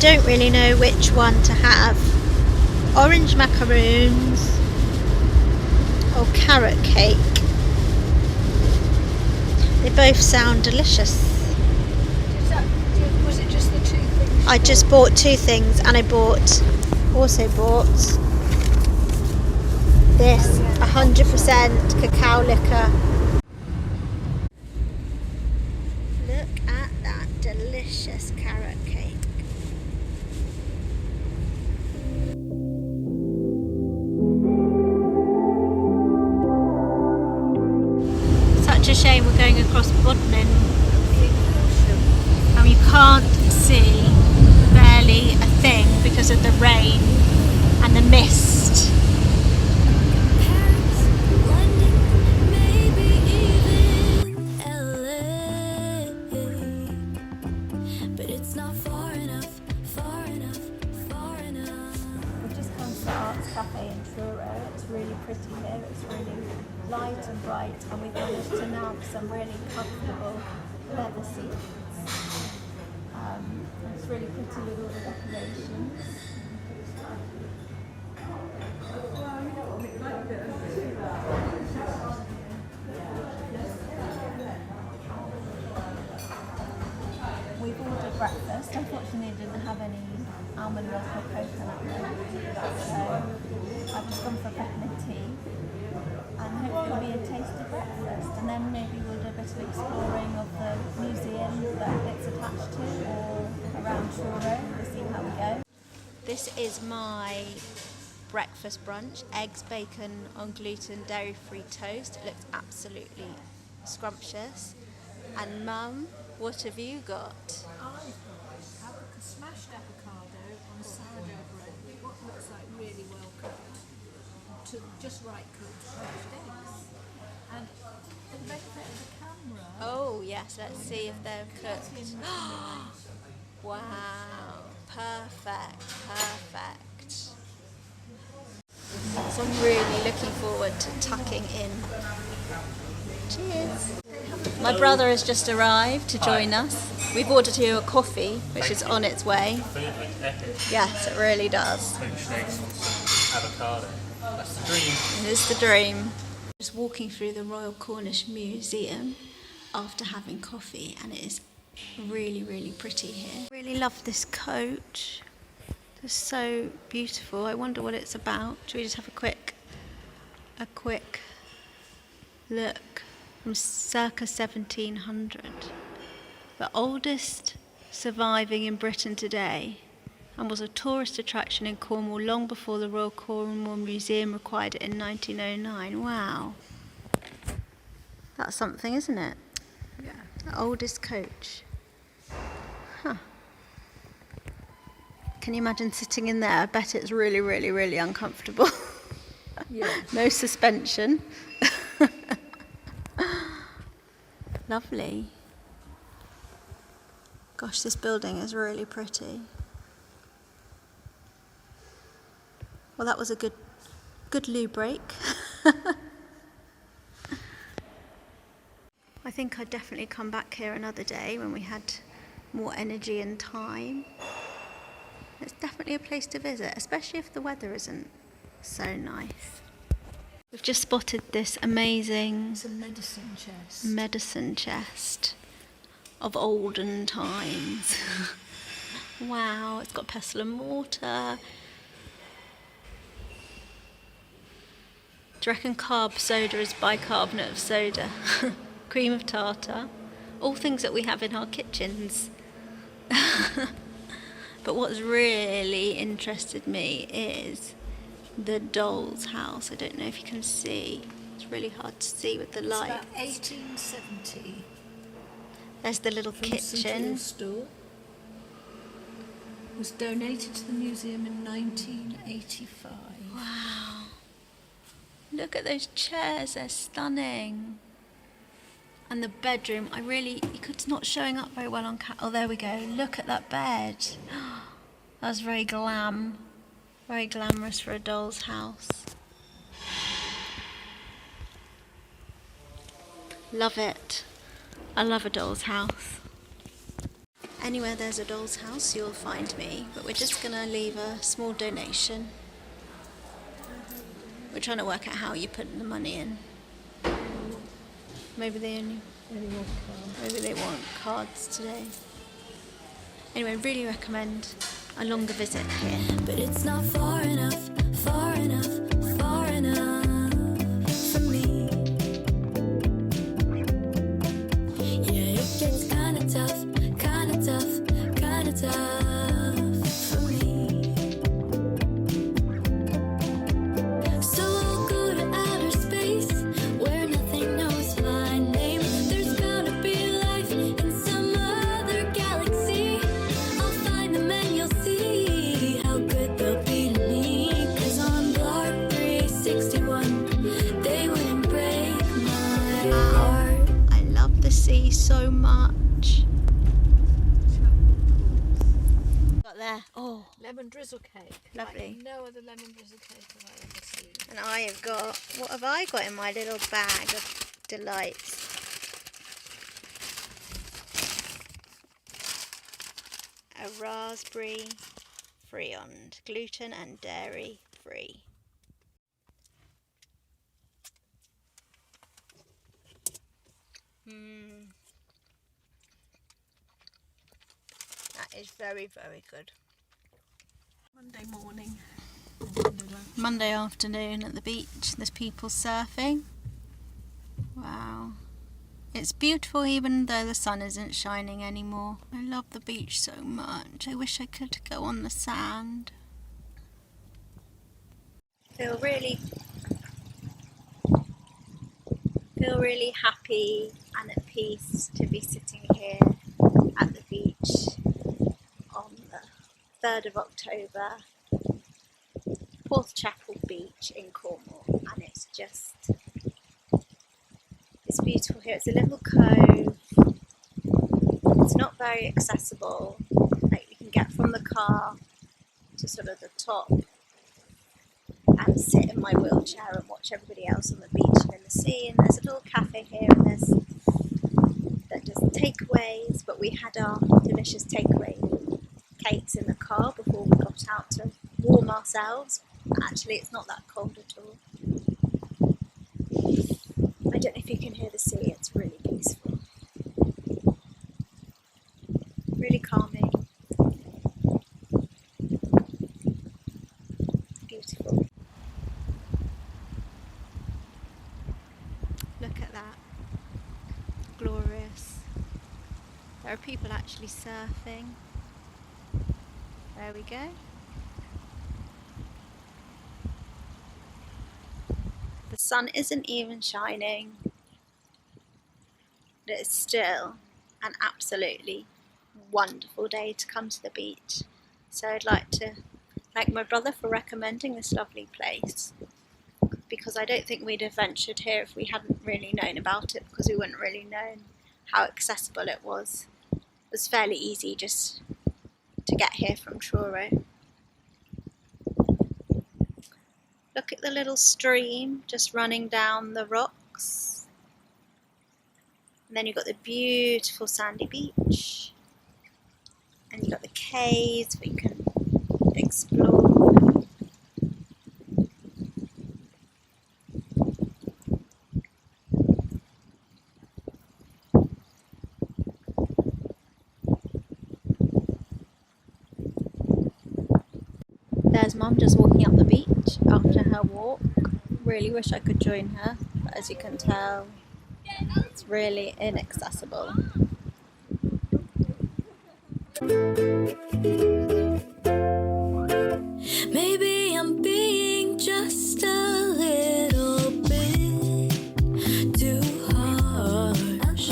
don't really know which one to have. Orange macaroons or carrot cake. They both sound delicious. Was it just the 2 things? I just bought 2 things, and I also bought this 100% cacao liquor. Look at that delicious carrot cake. Such a shame we're going across Bodmin and you can't see barely a thing because of the rain and the mist. Cafe in Tare. It's really pretty here, it's really light and bright, and we've managed to nab some really comfortable leather seats. It's really pretty with all the decorations. We've ordered breakfast. Unfortunately, it didn't have any almond milk or coconut milk, so I've just gone for a peppermint tea, and hopefully it'll be a tasty breakfast, and then maybe we'll do a bit of exploring of the museum that it's attached to, or around Truro. We'll see how we go. This is my breakfast brunch: eggs, bacon on gluten, dairy-free toast. It looks absolutely scrumptious. And Mum, what have you got? I've got a smashed avocado on sourdough bread with what looks like really well cooked, just right cooked smashed eggs. And for the benefit of the camera... Oh yes, let's see if they're cooked. Wow, perfect. So I'm really looking forward to tucking in. Cheers. My brother has just arrived to join us. We've ordered you a coffee, which is on its way. Food looks epic. Yes, it really does. French eggs on some avocado. That's the dream. It is the dream. Just walking through the Royal Cornish Museum after having coffee, and it is really, really pretty here. Really love this coach. It's so beautiful. I wonder what it's about. Should we just have a quick look? From circa 1700. The oldest surviving in Britain today, and was a tourist attraction in Cornwall long before the Royal Cornwall Museum required it in 1909. Wow. That's something, isn't it? Yeah. The oldest coach. Huh. Can you imagine sitting in there? I bet it's really, really, really uncomfortable. Yeah. No suspension. Lovely. Gosh, this building is really pretty. Well, that was a good loo break. I think I'd definitely come back here another day when we had more energy and time. It's definitely a place to visit, especially if the weather isn't so nice. We've just spotted this amazing... It's a medicine chest of olden times. Wow, it's got pestle and mortar. Do you reckon carb soda is bicarbonate of soda? Cream of tartar. All things that we have in our kitchens. But what's really interested me is the doll's house. I don't know if you can see. It's really hard to see with the light. It's about 1870. There's the little kitchen. Store. It was donated to the museum in 1985. Wow. Look at those chairs, they're stunning. And the bedroom, it's not showing up very well on oh, there we go. Look at that bed. That was very glamorous for a doll's house. Love it. I love a doll's house. Anywhere there's a doll's house, you'll find me. But we're just going to leave a small donation. We're trying to work out how you put the money in. Maybe they want cards today. Anyway, really recommend a longer visit here. But it's not far enough, far enough, far enough for me. Yeah, it gets kinda tough, kinda tough, kinda tough for me. So I'll go to outer space where nothing knows my name. There's bound to be life in some other galaxy. I'll find them and you'll see how good they'll be to me. 'Cause on Blarb 361, they wouldn't break my heart. I love the sea so much. Got there. Oh, Lemon drizzle cake. Lovely. Like no other lemon drizzle cake have I ever seen. and I have got, what have I got in my little bag of delights? A raspberry friand, gluten and dairy free. That is very, very good. Monday morning. Monday afternoon at the beach, there's people surfing. Wow. It's beautiful even though the sun isn't shining anymore. I love the beach so much. I wish I could go on the sand. Feel really happy and at peace to be sitting here at the beach on the 3rd of October, Porthchapel Beach in Cornwall, and it's beautiful here. It's a little cove. It's not very accessible. Like, you can get from the car to sort of the top and sit in my wheelchair and watch everybody else on the beach and in the sea. And there's a little cafe here, and that does takeaways, but we had our delicious takeaway cakes in the car before we got out to warm ourselves. Actually, it's not that cold at all. I don't know if you can hear the sea, it's really peaceful. Really calming. Beautiful. Look at that. Glorious. There are people actually surfing. There we go. The sun isn't even shining, but it's still an absolutely wonderful day to come to the beach. So I'd like to thank my brother for recommending this lovely place, because I don't think we'd have ventured here if we hadn't really known about it, because we wouldn't really known how accessible it was. It was fairly easy just to get here from Truro. Look at the little stream just running down the rocks. And then you've got the beautiful sandy beach. And you've got the caves we can explore. There's Mum just walking up the beach after her walk. Really wish I could join her, but as you can tell, it's really inaccessible. Maybe I'm being just a little bit too harsh,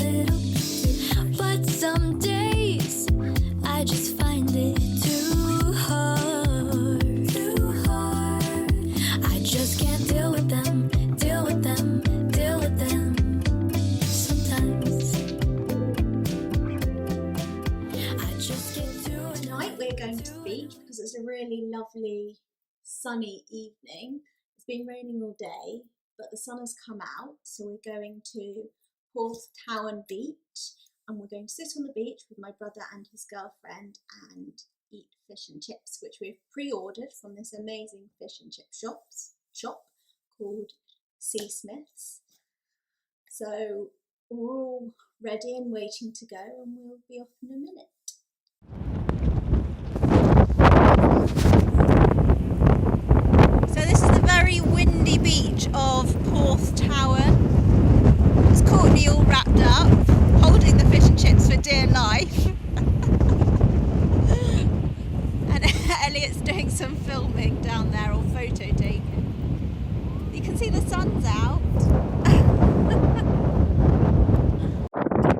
but some days I just find it too hard. I just can't deal with them. Sometimes I just get too Tonight we're going to the beach because it's a really lovely sunny evening. It's been raining all day, but the sun has come out, so we're going to Porthtown Beach, and we're going to sit on the beach with my brother and his girlfriend and eat fish and chips, which we've pre-ordered from this amazing fish and chip shop called Sea Smiths. So we're all ready and waiting to go, and we'll be off in a minute. So this is the very windy beach of Porth Tower. It's Courtney all wrapped up, holding the fish and chips for dear life. And Elliot's doing some filming down there, or photo taking. You can see the sun's out.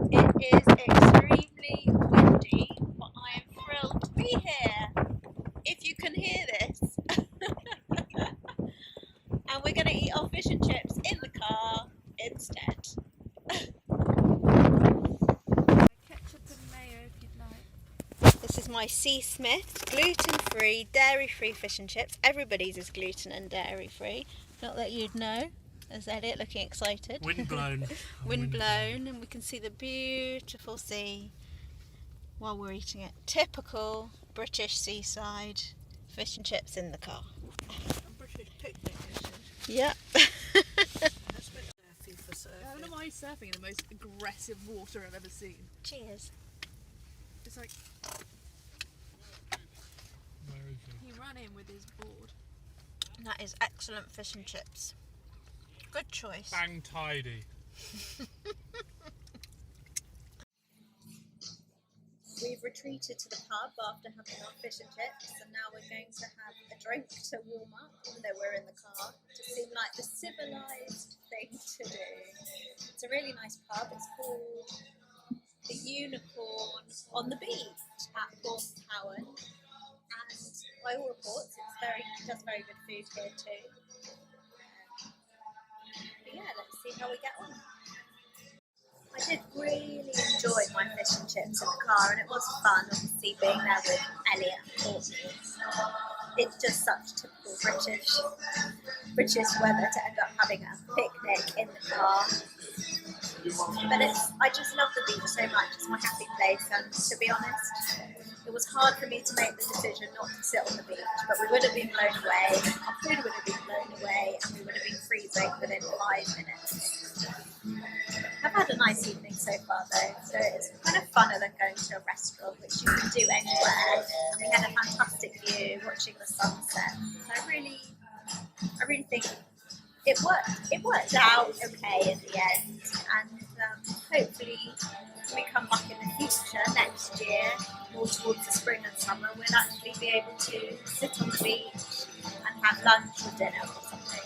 It is extremely windy, but I am thrilled to be here. If you can hear this. And we're going to eat our fish and chips in the car instead. Ketchup and mayo if you'd like. This is my Sea Smith gluten-free, dairy-free fish and chips. Everybody's is gluten and dairy-free. Not that you'd know. There's Elliot looking excited. Wind blown. Wind blown, and we can see the beautiful sea while we're eating it. Typical British seaside fish and chips in the car. A British picnic, isn't it? Yep. That's been surfy for surfing. How am I surfing in the most aggressive water I've ever seen? Cheers. It's like Where is he? he ran in with his board. That is excellent fish and chips. Good choice. Bang tidy. We've retreated to the pub after having our fish and chips, and now we're going to have a drink to warm up, even though we're in the car. It just seemed like the civilised thing to do. It's a really nice pub. It's called the Unicorn on the beach at Porth Tower, and by all reports, it does very good food here too. But yeah, let's see how we get on. I did really enjoy my fish and chips in the car, and it was fun, obviously, being there with Elliot and Courtney. It's just such typical British weather to end up having a picnic in the car. But I just love the beach so much. It's my happy place, and to be honest, it was hard for me to make the decision not to sit on the beach, but we would have been blown away, our food would have been blown away, and we would have been freezing within 5 minutes. I've had a nice evening so far though, so it's kind of funner than going to a restaurant, which you can do anywhere. And we had a fantastic view watching the sunset. So I really think it worked out okay in the end, and hopefully when we come back in the future next year, more towards the spring and summer, we'll actually be able to sit on the beach and have lunch or dinner or something.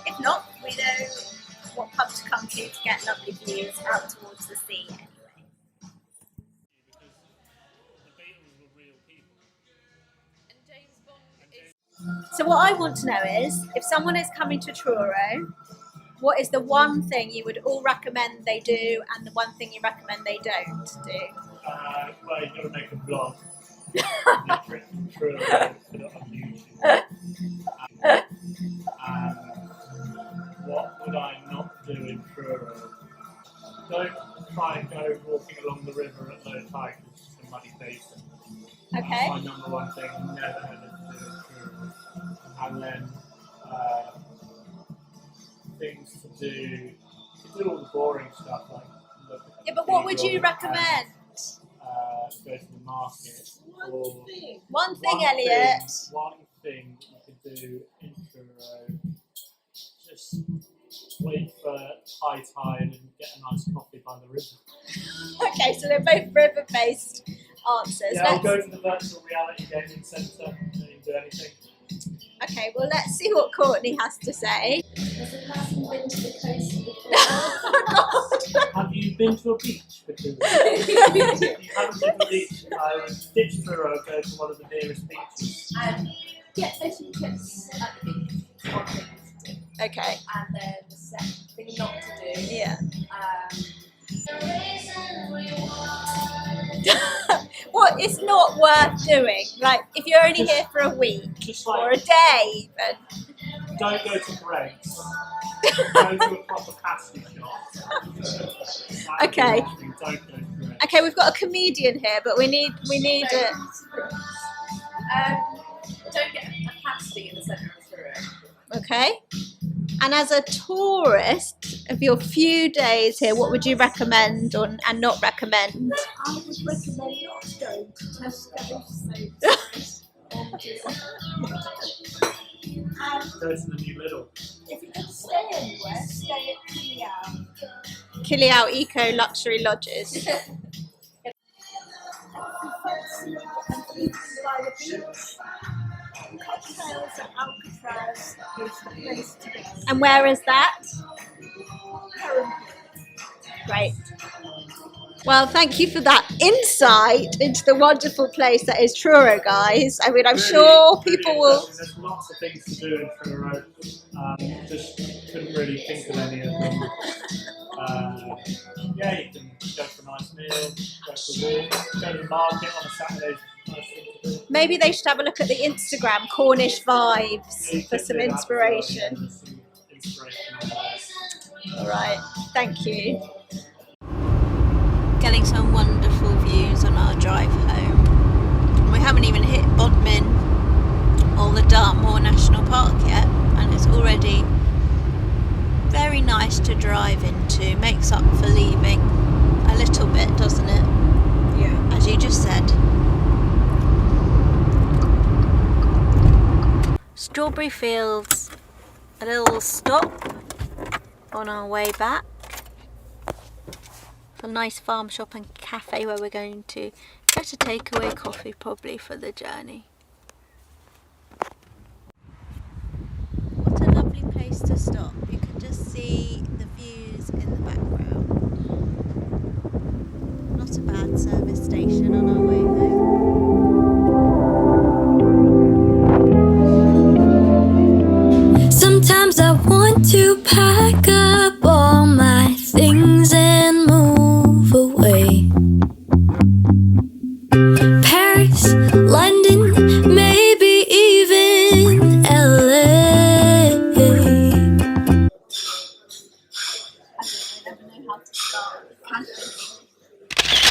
If not, we know what pub to come to get lovely views out towards the sea anyway. Because the Beatles were real people. And James Bond is So what I want to know is, if someone is coming to Truro, what is the one thing you would all recommend they do, and the one thing you recommend they don't do? Well, you've got to make a vlog. The trip to Truro, put it on YouTube. What would I not do in Truro? Don't try and go walking along the river at low tide, because it's just a muddy basin. Okay. That's my number one thing, never ever to do in Truro. And then things to do all the boring stuff, like look at Yeah, but what would you recommend? Go to the market. Or One thing, Elliot. One thing that you could do in Truro, just wait for high tide and get a nice coffee by the river. Okay, so they're both river-based answers. Yeah, I'll go to the virtual reality gaming centre. Don't even do anything. Okay, well, let's see what Courtney has to say. Has a person been to the coast before? Have you been to a beach? Because if you haven't been to a beach, I would ditch Truro, go to one of the nearest beaches. Get fish and chips at the beach. One thing to do. Okay. And then the second thing not to do. Yeah. What is not worth doing? Like, if you're only here for a week Just or like, a day even. don't go to Greg's. Go to a proper pasty shop. That's Okay. the wrong thing. Don't go to Greg's. Okay, we've got a comedian here, but we need a. Don't get a pasty in the centre of the room. Okay. And as a tourist, of your few days here, what would you recommend and not recommend? I would recommend not going to Tesco's. Go to the new Lidl. If you're going to stay anywhere, stay at Kiliao. Kiliao Eco Luxury Lodges. If you fancy eating by the beach, cocktails at Alcatraz is the place to go. And where is that? Great. Well, thank you for that insight into the wonderful place that is Truro, guys. I mean, I'm sure people will. There's lots of things to do in Truro. Just couldn't really think of any of them. Yeah, you can go for a nice meal, go for a walk, go to the market on a Saturday. Nice thing to do. Maybe they should have a look at the Instagram, Cornish Vibes, Yeah, you for could some do that inspiration. There's some inspiration on there. All right, thank you. Getting some wonderful views on our drive home. We haven't even hit Bodmin or the Dartmoor National Park yet, and it's already very nice to drive into. Makes up for leaving a little bit, doesn't it? Yeah. As you just said. Strawberry Fields, a little stop on our way back. A nice farm shop and cafe where we're going to get a takeaway coffee probably for the journey. What a lovely place to stop. You can just see the views in the background. Not a bad service station on our way home. Sometimes I want to